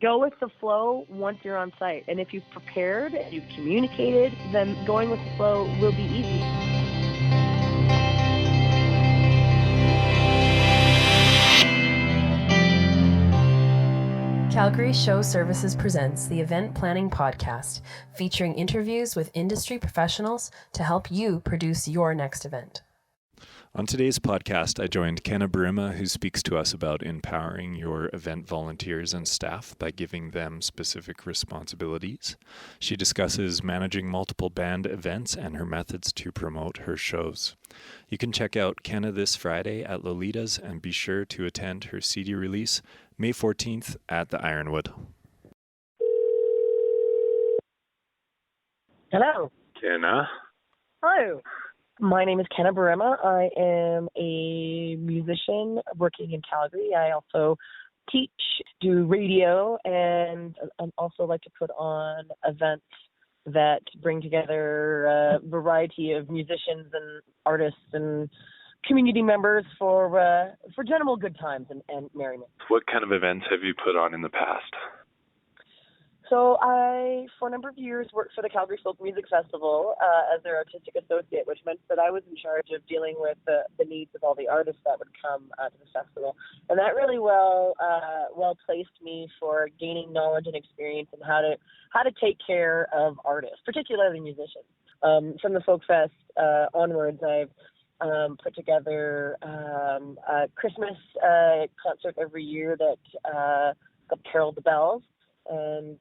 Go with the flow once you're on site. And if you've prepared and you've communicated, then going with the flow will be easy. Calgary Show Services presents the Event Planning Podcast, featuring interviews with industry professionals to help you produce your next event. On today's podcast, I joined Kenna Burima, who speaks to us about empowering your event volunteers and staff by giving them specific responsibilities. She discusses managing multiple band events and her methods to promote her shows. You can check out Kenna this Friday at Lolita's and be sure to attend her CD release May 14th at the Ironwood. Hello. Kenna. Hello. My name is Kenna Burima. I am a musician working in Calgary. I also teach, do radio, and also like to put on events that bring together a variety of musicians and artists and community members for general good times and merriment. What kind of events have you put on in the past? So I, for a number of years, worked for the Calgary Folk Music Festival as their artistic associate, which meant that I was in charge of dealing with the needs of all the artists that would come to the festival. And that really well placed me for gaining knowledge and experience in how to take care of artists, particularly musicians. From the Folk Fest onwards, I've put together a Christmas concert every year that got Carol the Bells. And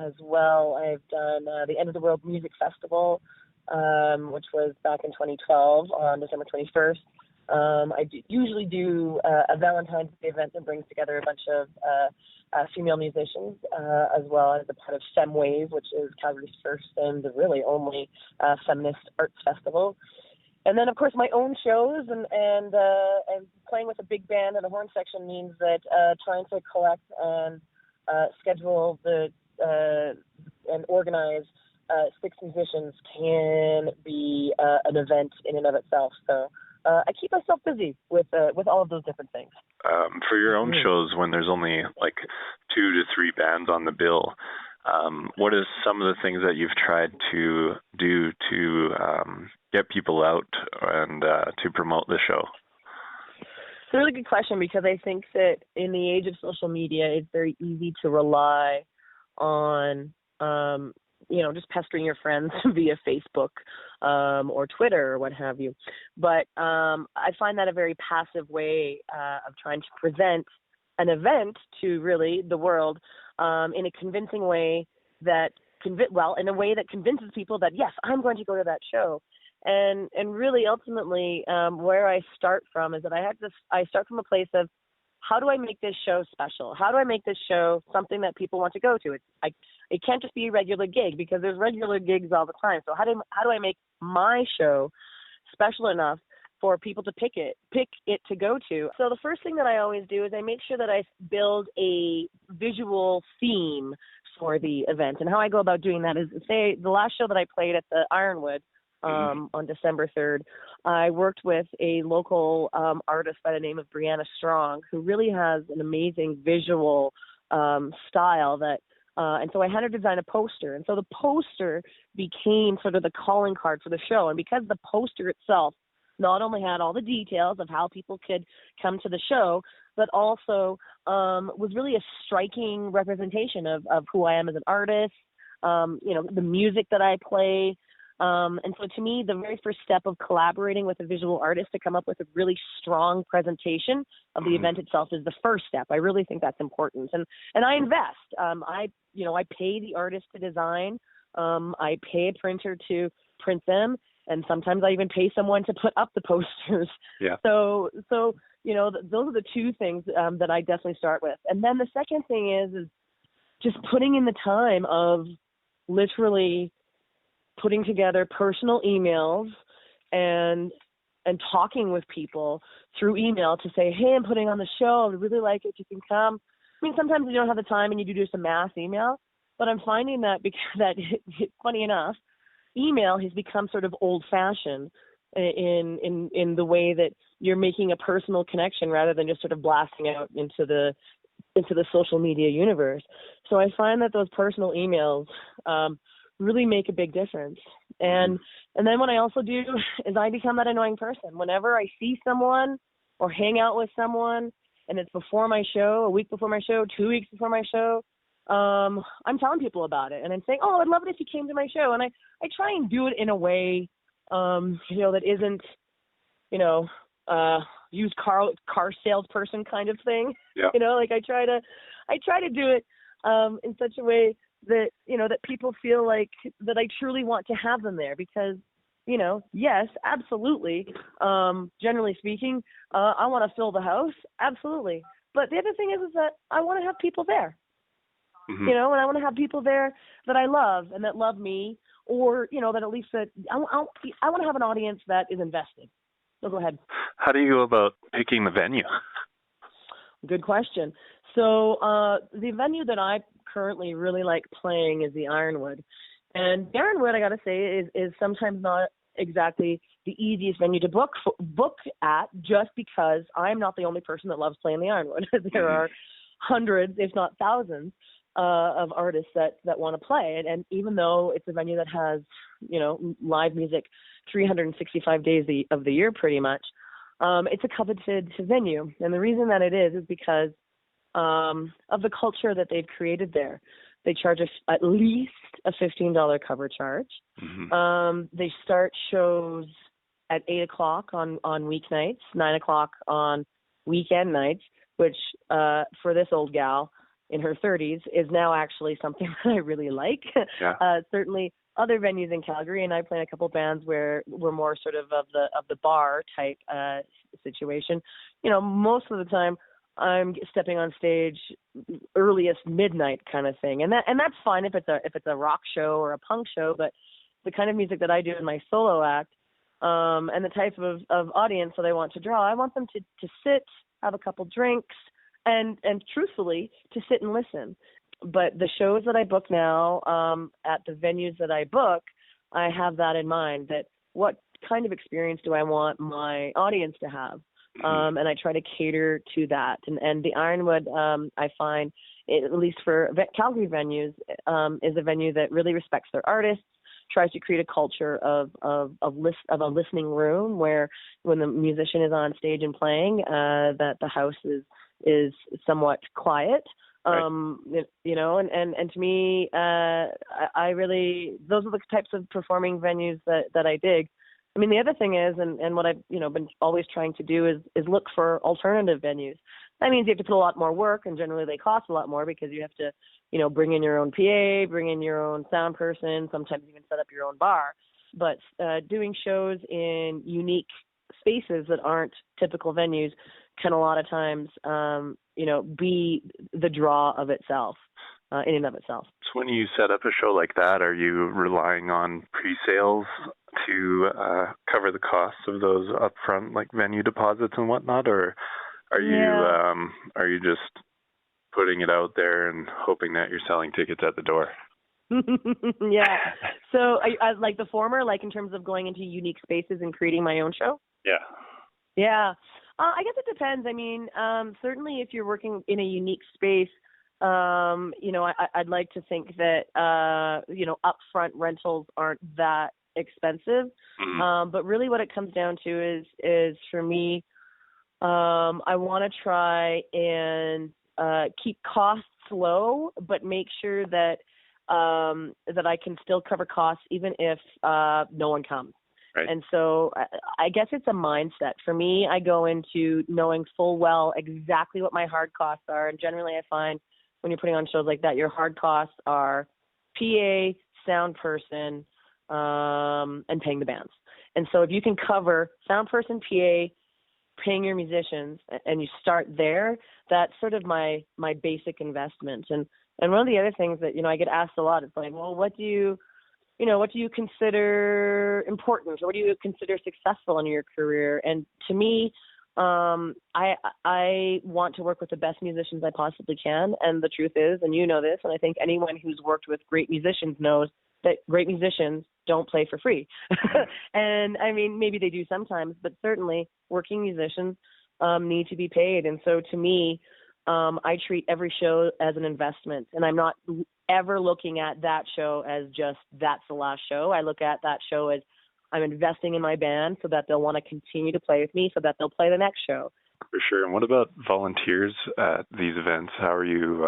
as well, I've done the End of the World Music Festival, which was back in 2012 on December 21st. I usually do a Valentine's Day event that brings together a bunch of female musicians, as well as a part of FemWave, which is Calgary's first and really only feminist arts festival. And then, of course, my own shows and playing with a big band and a horn section means that trying to collect and schedule and organize 6 musicians can be an event in and of itself. So I keep myself busy with all of those different things. For your own shows, when there's only like 2 to 3 bands on the bill, what is some of the things that you've tried to do to get people out and to promote the show? It's a really good question because I think that in the age of social media, it's very easy to rely on, just pestering your friends via Facebook or Twitter or what have you. But I find that a very passive way of trying to present an event to really the world in a convincing way that in a way that convinces people that, yes, I'm going to go to that show. And really, ultimately, where I start from is that I start from a place of how do I make this show special? How do I make this show something that people want to go to? It can't just be a regular gig because there's regular gigs all the time. So how do I make my show special enough for people to pick it to go to? So the first thing that I always do is I make sure that I build a visual theme for the event. And how I go about doing that is, say, the last show that I played at the Ironwood, on December 3rd, I worked with a local artist by the name of Brianna Strong, who really has an amazing visual style and so I had her design a poster. And so the poster became sort of the calling card for the show. And because the poster itself not only had all the details of how people could come to the show, but also was really a striking representation of who I am as an artist, the music that I play. And so to me, the very first step of collaborating with a visual artist to come up with a really strong presentation of the event itself is the first step. I really think that's important. And I invest. I pay the artist to design. I pay a printer to print them. And sometimes I even pay someone to put up the posters. Yeah. So those are the 2 things that I definitely start with. And then the second thing is just putting in the time of literally putting together personal emails and talking with people through email to say, hey, I'm putting on the show. I would really like it if you can come. I mean, sometimes you don't have the time and you do just a mass email, but I'm finding that funny enough, email has become sort of old-fashioned in the way that you're making a personal connection rather than just sort of blasting out into the into the social media universe. So I find that those personal emails really make a big difference. And then what I also do is I become that annoying person. Whenever I see someone or hang out with someone and it's before my show, a week before my show, 2 weeks before my show, I'm telling people about it. And I'm saying, oh, I'd love it if you came to my show. And I try and do it in a way, that isn't, used car salesperson kind of thing. Yeah. Like I try to do it in such a way that, that people feel like that I truly want to have them there because, yes, absolutely. Generally speaking, I want to fill the house. Absolutely. But the other thing is that I want to have people there, and I want to have people there that I love and that love me, or, that at least that I want to have an audience that is invested. So go ahead. How do you go about picking the venue? Good question. So the venue that I currently really like playing is the Ironwood. And the Ironwood, I got to say, is sometimes not exactly the easiest venue to book at, just because I'm not the only person that loves playing the Ironwood. There are hundreds, if not thousands, of artists that want to play. And even though it's a venue that has, live music 365 days of the year pretty much, it's a coveted venue. And the reason that it is because of the culture that they've created there. They charge at least a $15 cover charge. They start shows at 8 o'clock on weeknights, 9 o'clock on weekend nights, which for this old gal in her 30s is now actually something that I really like. Yeah. Certainly other venues in Calgary, and I play in a couple bands where we're more sort of the bar type situation. Most of the time I'm stepping on stage earliest midnight kind of thing, and that's fine if it's a rock show or a punk show. But the kind of music that I do in my solo act, and the type of audience that I want to draw, I want them to sit, have a couple drinks, and truthfully to sit and listen. But the shows that I book now, at the venues that I book, I have that in mind, that what kind of experience do I want my audience to have? And I try to cater to that. And the Ironwood, I find, at least for Calgary venues, is a venue that really respects their artists, tries to create a culture of a listening room where when the musician is on stage and playing, that the house is somewhat quiet. Right. And to me, I really, those are the types of performing venues that I dig. I mean, the other thing is, and what I've, been always trying to do is look for alternative venues. That means you have to put a lot more work, and generally they cost a lot more because you have to, bring in your own PA, bring in your own sound person, sometimes even set up your own bar. But doing shows in unique spaces that aren't typical venues can a lot of times, be the draw of itself, in and of itself. So when you set up a show like that, are you relying on pre-sales to cover the costs of those upfront, like venue deposits and whatnot, or are you just putting it out there and hoping that you're selling tickets at the door? Yeah. So I like the former, like in terms of going into unique spaces and creating my own show? Yeah. Yeah. I guess it depends. I mean, certainly if you're working in a unique space, I'd like to think that, upfront rentals aren't that expensive. But really what it comes down to is for me, I want to try and keep costs low, but make sure that I can still cover costs even if no one comes. Right. And so I guess it's a mindset. For me, I go into knowing full well exactly what my hard costs are. And generally I find when you're putting on shows like that, your hard costs are PA, sound person, and paying the bands. And so if you can cover sound person, PA, paying your musicians, and you start there, that's sort of my basic investment. And one of the other things that, I get asked a lot is like, well, what do you consider important, or what do you consider successful in your career? And to me, I want to work with the best musicians I possibly can. And the truth is, and you know this, and I think anyone who's worked with great musicians knows that great musicians don't play for free. And I mean, maybe they do sometimes, but certainly working musicians need to be paid. And so to me, I treat every show as an investment, and I'm not ever looking at that show as just that's the last show. I look at that show as I'm investing in my band so that they'll want to continue to play with me so that they'll play the next show. For sure. And what about volunteers at these events? How are you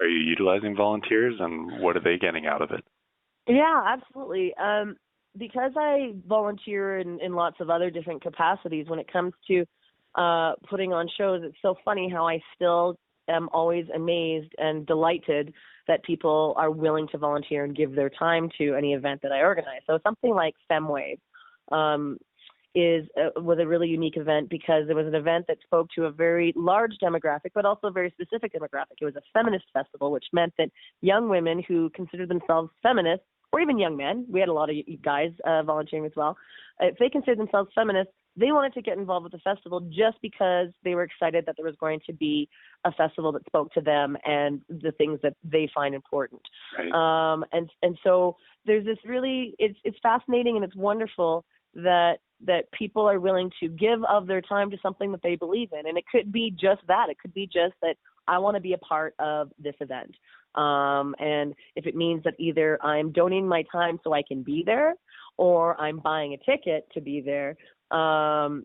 utilizing volunteers, and what are they getting out of it? Yeah, absolutely. Because I volunteer in lots of other different capacities, when it comes to putting on shows, it's so funny how I still am always amazed and delighted that people are willing to volunteer and give their time to any event that I organize. So something like FemWave was a really unique event because it was an event that spoke to a very large demographic, but also a very specific demographic. It was a feminist festival, which meant that young women who considered themselves feminists, or even young men, we had a lot of guys volunteering as well, if they considered themselves feminists, they wanted to get involved with the festival just because they were excited that there was going to be a festival that spoke to them and the things that they find important. Right. And so there's this really, it's fascinating and it's wonderful that people are willing to give of their time to something that they believe in. And it could be just that. It could be just that I want to be a part of this event. And if it means that either I'm donating my time so I can be there, or I'm buying a ticket to be there, I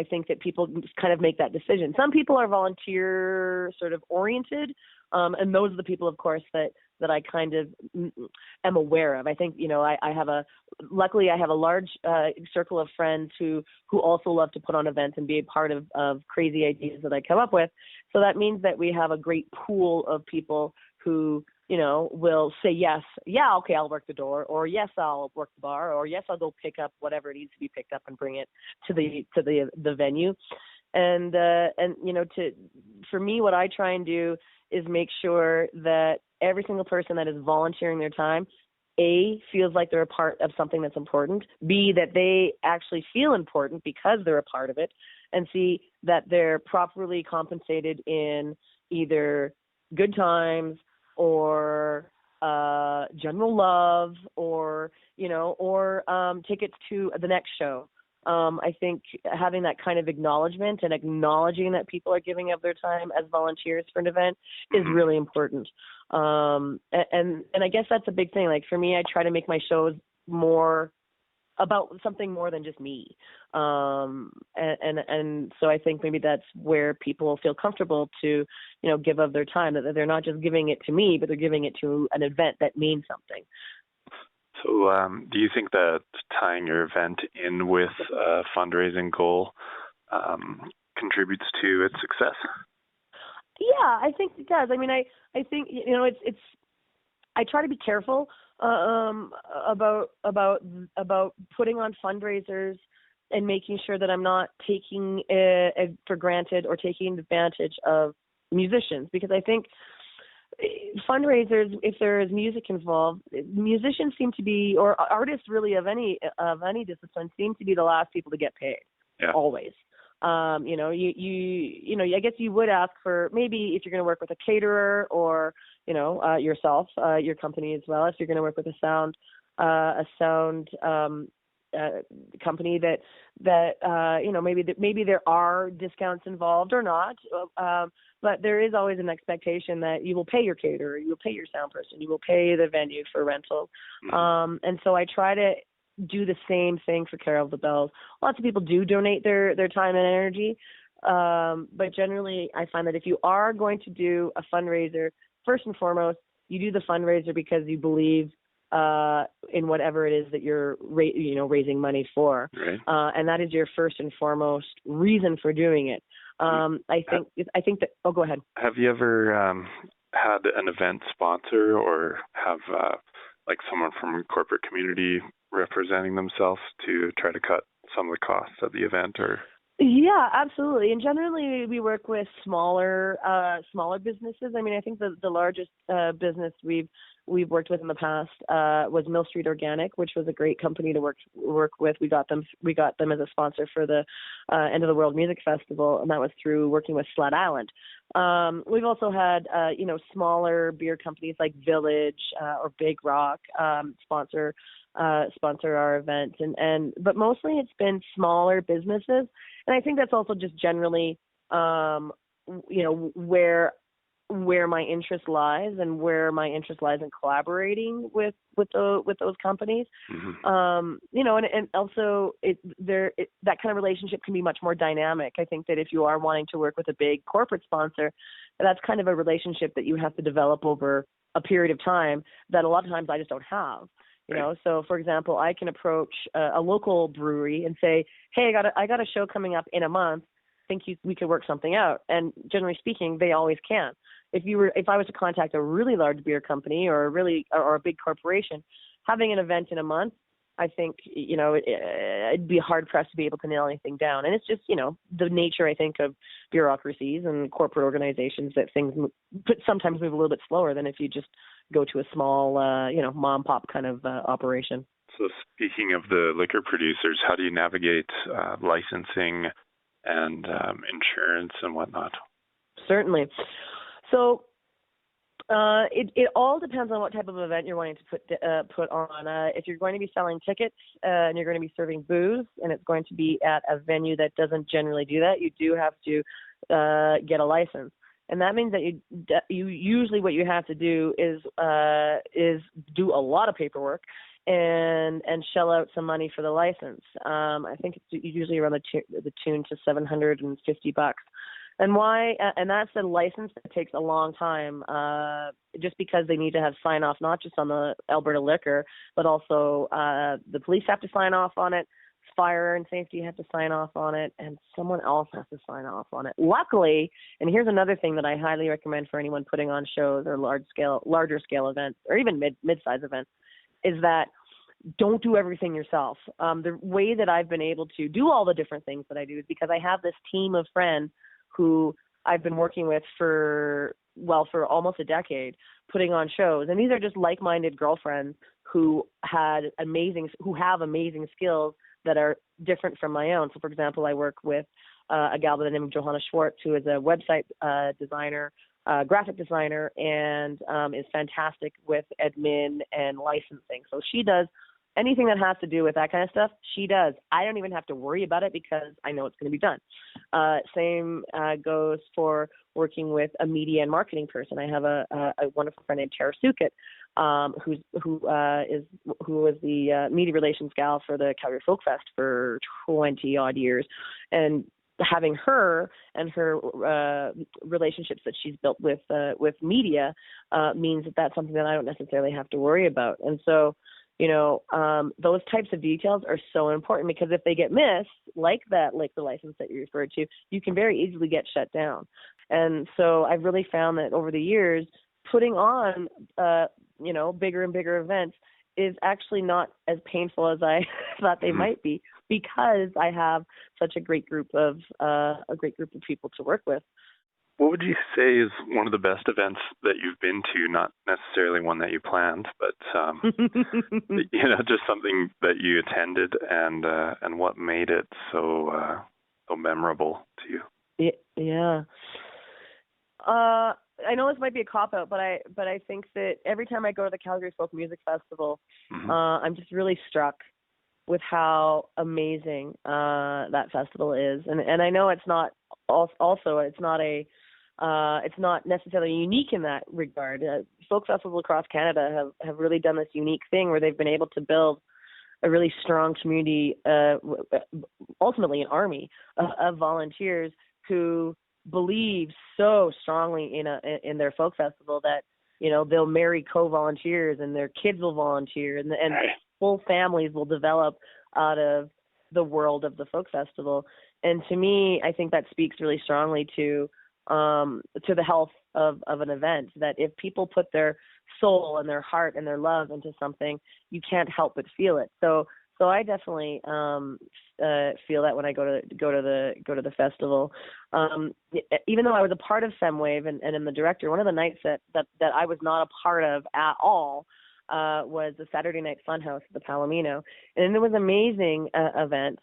think that people kind of make that decision. Some people are volunteer sort of oriented, and those are the people, of course, that I kind of am aware of. I think, luckily I have a large circle of friends who also love to put on events and be a part of crazy ideas that I come up with. So that means that we have a great pool of people who, will say yes, yeah, okay, I'll work the door, or yes, I'll work the bar, or yes, I'll go pick up whatever needs to be picked up and bring it to the venue. And for me, what I try and do is make sure that every single person that is volunteering their time, A, feels like they're a part of something that's important, B, that they actually feel important because they're a part of it, and C, that they're properly compensated in either good times or general love or tickets to the next show. I think having that kind of acknowledgement and acknowledging that people are giving up their time as volunteers for an event is really important. And I guess that's a big thing. Like for me, I try to make my shows more about something more than just me. And so I think maybe that's where people feel comfortable to, give of their time, that they're not just giving it to me, but they're giving it to an event that means something. So do you think that tying your event in with a fundraising goal contributes to its success? Yeah, I think it does. I mean, I think, it's I try to be careful about putting on fundraisers and making sure that I'm not taking it for granted or taking advantage of musicians, because I think fundraisers, if there is music involved, musicians seem to be, or artists really of any discipline, seem to be the last people to get paid. Yeah. Always. I guess you would ask for, maybe if you're going to work with a caterer or yourself, your company as well, if you're going to work with a sound company that maybe there are discounts involved or not, but there is always an expectation that you will pay your caterer, you will pay your sound person, you will pay the venue for rental. And so I try to do the same thing for Carol of the Bells. Lots of people do donate their time and energy, but generally I find that if you are going to do a fundraiser, first and foremost, you do the fundraiser because you believe in whatever it is that you're raising money for, right. And that is your first and foremost reason for doing it. I think that. Oh, go ahead. Have you ever had an event sponsor or have like someone from a corporate community representing themselves to try to cut some of the costs of the event? Or yeah, absolutely. And generally we work with smaller businesses. I mean, I think the largest business we've worked with in the past was Mill Street Organic, which was a great company to work with. We got them as a sponsor for the End of the World Music Festival, and that was through working with Slat Island. We've also had smaller beer companies like Village or Big Rock sponsor our event, but mostly it's been smaller businesses, and I think that's also just generally where my interest lies and where my interest lies in collaborating with those companies. And also that kind of relationship can be much more dynamic. I think that if you are wanting to work with a big corporate sponsor, that's kind of a relationship that you have to develop over a period of time that a lot of times I just don't have. So for example, I can approach a local brewery and say, hey, I got a show coming up in a month. Think we could work something out? And generally speaking, they always can. If I was to contact a really large beer company or a big corporation, having an event in a month, I think, it'd be hard pressed to be able to nail anything down. And it's just, the nature, I think, of bureaucracies and corporate organizations that things sometimes move a little bit slower than if you just go to a small, mom pop kind of operation. So speaking of the liquor producers, how do you navigate licensing and insurance and whatnot? Certainly. So it all depends on what type of event you're wanting to put on. If you're going to be selling tickets and you're going to be serving booze and it's going to be at a venue that doesn't generally do that, you do have to get a license. And that means that you usually what you have to do is do a lot of paperwork and shell out some money for the license. I think it's usually around the tune to $750. And why? And that's a license that takes a long time, just because they need to have sign off, not just on the Alberta Liquor, but also the police have to sign off on it, fire and safety have to sign off on it, and someone else has to sign off on it. Luckily, and here's another thing that I highly recommend for anyone putting on shows or larger scale events, or even mid-size events, is that don't do everything yourself. The way that I've been able to do all the different things that I do is because I have this team of friends who I've been working with for almost a decade, putting on shows. And these are just like-minded girlfriends who have amazing skills that are different from my own. So, for example, I work with a gal by the name of Johanna Schwartz, who is a website designer, graphic designer, and is fantastic with admin and licensing. So she does anything that has to do with that kind of stuff, she does. I don't even have to worry about it because I know it's going to be done. Same goes for working with a media and marketing person. I have a wonderful friend named Tara Sukit, who was the media relations gal for the Calgary Folk Fest for 20 odd years, and having her and her relationships that she's built with media means that that's something that I don't necessarily have to worry about. And so, those types of details are so important, because if they get missed, like the license that you referred to, you can very easily get shut down. And so I've really found that over the years, putting on, bigger and bigger events is actually not as painful as I thought they might be, because I have such a great group of people to work with. What would you say is one of the best events that you've been to? Not necessarily one that you planned, but just something that you attended, and what made it so memorable to you? Yeah. I know this might be a cop-out, but I think that every time I go to the Calgary Folk Music Festival, I'm just really struck with how amazing that festival is. And I know it's not it's not necessarily unique in that regard. Folk festivals across Canada have really done this unique thing where they've been able to build a really strong community, ultimately an army of volunteers who believe so strongly in their folk festival that they'll marry co-volunteers and their kids will volunteer, and whole families will develop out of the world of the folk festival. And to me, I think that speaks really strongly to the health of an event, that if people put their soul and their heart and their love into something, you can't help but feel it. So I definitely feel that when I go to the festival. Even though I was a part of FemWave and am the director, one of the nights that I was not a part of at all was the Saturday Night Funhouse at the Palomino, and it was an amazing event.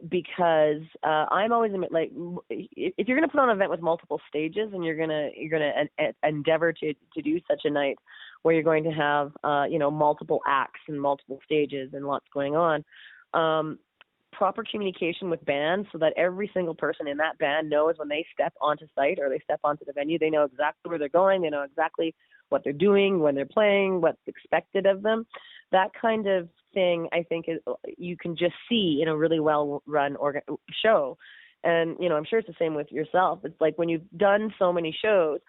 Because I'm always like, if you're going to put on an event with multiple stages and you're going to endeavor to do such a night where you're going to have multiple acts and multiple stages and lots going on, proper communication with bands so that every single person in that band knows when they step onto site or they step onto the venue, they know exactly where they're going, they know exactly what they're doing, when they're playing, what's expected of them. That kind of thing, I think, is you can just see in a really well-run show. And, you know, I'm sure it's the same with yourself. It's like when you've done so many shows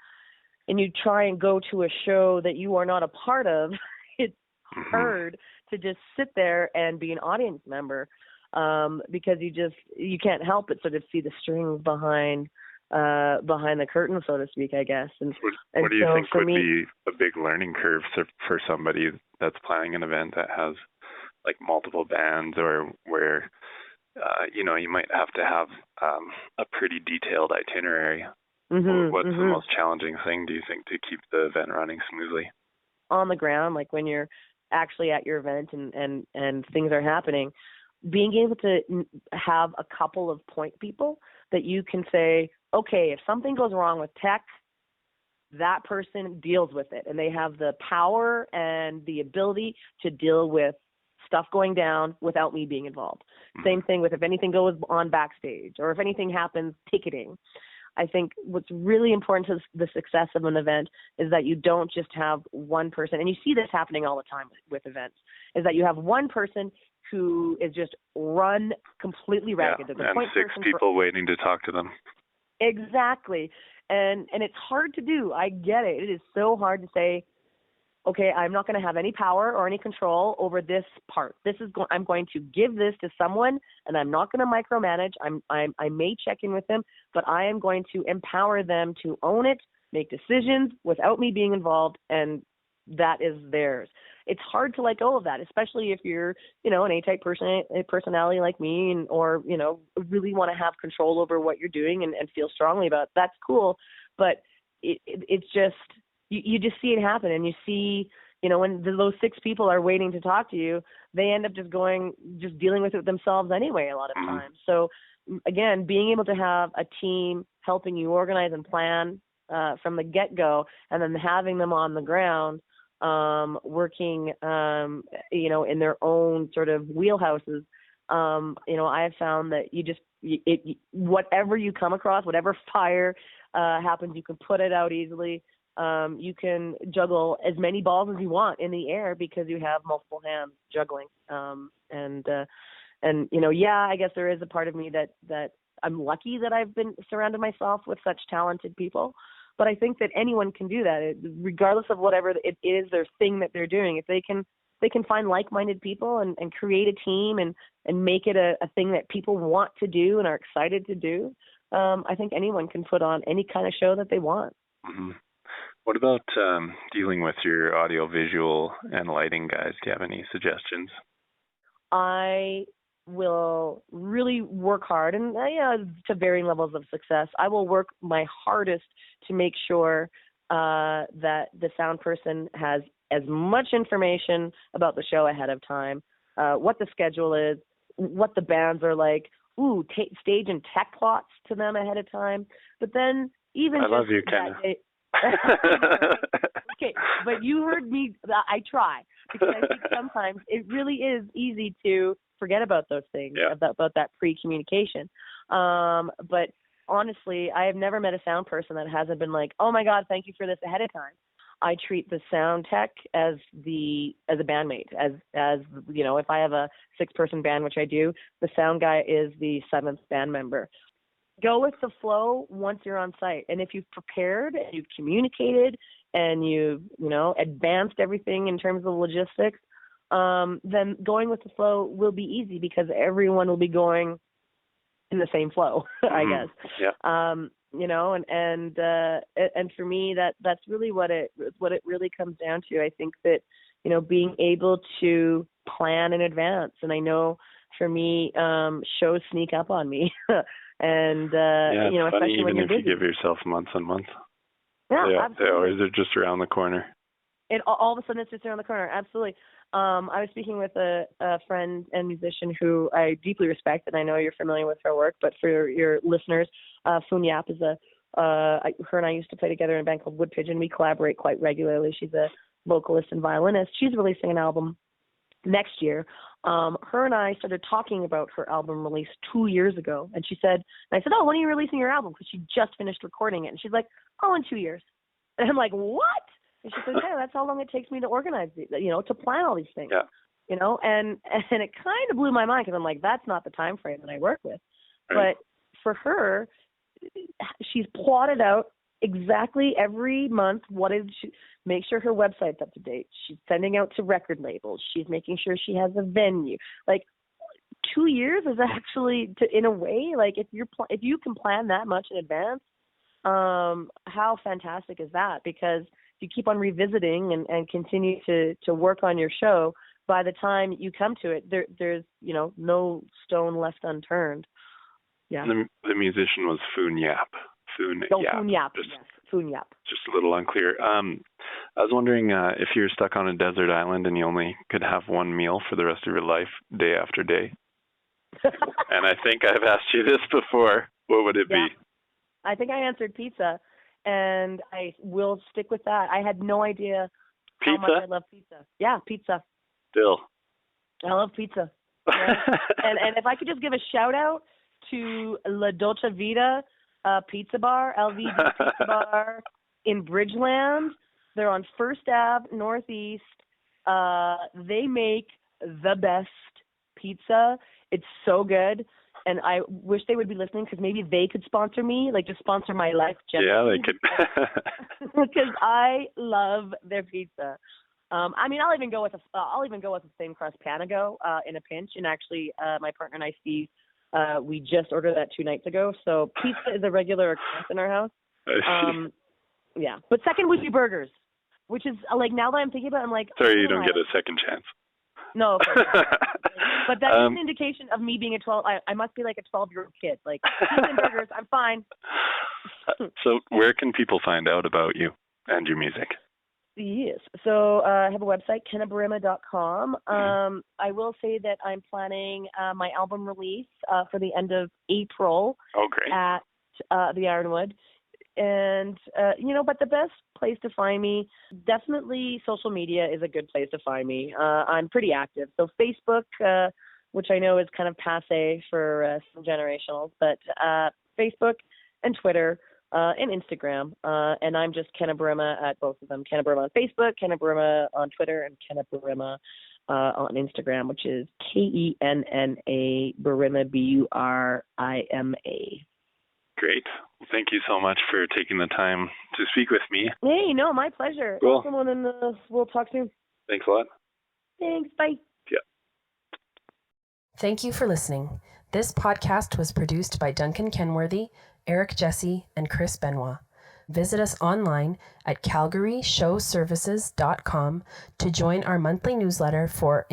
and you try and go to a show that you are not a part of, it's hard to just sit there and be an audience member, because you can't help but sort of see the strings behind the curtain, so to speak, I guess. And what do you think would be a big learning curve for somebody that's planning an event that has like multiple bands, or where you know, you might have to have a pretty detailed itinerary? What's the most challenging thing, do you think, to keep the event running smoothly? On the ground, like when you're actually at your event and things are happening, being able to have a couple of point people that you can say, okay, if something goes wrong with tech, that person deals with it, and they have the power and the ability to deal with stuff going down without me being involved. Same thing with if anything goes on backstage or if anything happens, ticketing. I think what's really important to the success of an event is that you don't just have one person, and you see this happening all the time with events, is that you have one person who is just run completely ragged. Yeah, and six people waiting to talk to them. Exactly. And it's hard to do. I get it. It is so hard to say, okay, I'm not going to have any power or any control over this part. I'm going to give this to someone, and I'm not going to micromanage. I may check in with them, but I am going to empower them to own it, make decisions without me being involved, and that is theirs. It's hard to let go of that, especially if you're, you know, an A-type personality like me, or, you know, really want to have control over what you're doing and feel strongly about it. That's cool, but it's just, you just see it happen, and you see, you know, when those six people are waiting to talk to you, they end up just dealing with it themselves anyway a lot of times. So again, being able to have a team helping you organize and plan from the get-go, and then having them on the ground working, you know, in their own sort of wheelhouses, you know, I have found that whatever you come across, whatever fire happens, you can put it out easily. You can juggle as many balls as you want in the air because you have multiple hands juggling. And you know, yeah, I guess there is a part of me that I'm lucky that I've been surrounded myself with such talented people. But I think that anyone can do that, regardless of whatever it is their thing that they're doing. If they can find like-minded people and create a team and make it a thing that people want to do and are excited to do, I think anyone can put on any kind of show that they want. Mm-hmm. What about dealing with your audio-visual and lighting guys? Do you have any suggestions? I will really work hard, and to varying levels of success. I will work my hardest to make sure that the sound person has as much information about the show ahead of time, what the schedule is, what the bands are like, stage and tech plots to them ahead of time. But then even I love you, Kenna. Okay, but you heard me. I try, because I think sometimes it really is easy to forget about those things, about that pre-communication. But honestly, I have never met a sound person that hasn't been like, "Oh my God, thank you for this ahead of time." I treat the sound tech as a bandmate, as you know, if I have a 6-person band, which I do, the sound guy is the 7th band member. Go with the flow once you're on site. And if you've prepared and you've communicated and you've, you know, advanced everything in terms of logistics, then going with the flow will be easy because everyone will be going in the same flow, I guess. Yeah. You know, and for me, that's really what it really comes down to. I think that, you know, being able to plan in advance. And I know for me, shows sneak up on me. And, you know, funny, especially when you're busy. If you give yourself months and months. Yeah, they always are just around the corner. All of a sudden it's just around the corner. Absolutely. I was speaking with a friend and musician who I deeply respect, and I know you're familiar with her work, but for your listeners, Foon Yap is her and I used to play together in a band called Wood Pigeon. We collaborate quite regularly. She's a vocalist and violinist. She's releasing an album next year her and I started talking about her album release 2 years ago. And I said, oh, when are you releasing your album? Because she just finished recording it. And she's like, oh, in 2 years. And I'm like, what? And she says, yeah, that's how long it takes me to organize, to plan all these things. Yeah. And it kind of blew my mind because I'm like, that's not the time frame that I work with. Right. But for her, she's plotted out exactly every month make sure her website's up to date. She's sending out to record labels. She's making sure she has a venue. Like 2 years is actually, in a way, like if you can plan that much in advance, how fantastic is that? Because if you keep on revisiting and continue to work on your show, by the time you come to it, there's no stone left unturned. Yeah. The musician was Foon Yap. Foon Yap. Foon Yap. Just a little unclear. I was wondering if you're stuck on a desert island and you only could have one meal for the rest of your life, day after day. And I think I've asked you this before. What would it be? I think I answered pizza, and I will stick with that. I had no idea how much I love pizza. Yeah, pizza. Still. I love pizza. Yeah. and if I could just give a shout out to La Dolce Vita Pizza Bar, LVD Pizza Bar in Bridgeland. They're on First Ave, Northeast. They make the best pizza. It's so good. And I wish they would be listening because maybe they could sponsor me, like just sponsor my life. Yeah, they could. Because I love their pizza. I'll even go with a thin crust panago in a pinch. And actually, my partner and I, Steve, we just ordered that 2 nights ago. So pizza is a regular occurrence in our house. Yeah. But second would be burgers, which is like, now that I'm thinking about it, I'm like, sorry, you don't get a second chance. No. But that's an indication of me being I must be like a 12-year-old kid. Like, pizza and burgers, I'm fine. So where can people find out about you and your music? Yes. So I have a website, kennaburima.com. I will say that I'm planning my album release for the end of April. Oh, great. At the Ironwood. And, but the best place to find me, definitely social media is a good place to find me. I'm pretty active. So Facebook, which I know is kind of passé for some generationals, but Facebook and Twitter and Instagram. And I'm just Kenna Burima at both of them. Kenna Burima on Facebook, Kenna Burima on Twitter, and Kenna Burima on Instagram, which is Kenna Burima, Burima. Great. Well, thank you so much for taking the time to speak with me. Hey, no, my pleasure. Cool. Awesome, and we'll talk soon. Thanks a lot. Thanks. Bye. Yeah. Thank you for listening. This podcast was produced by Duncan Kenworthy, Eric Jesse, and Chris Benoit. Visit us online at calgaryshowservices.com to join our monthly newsletter for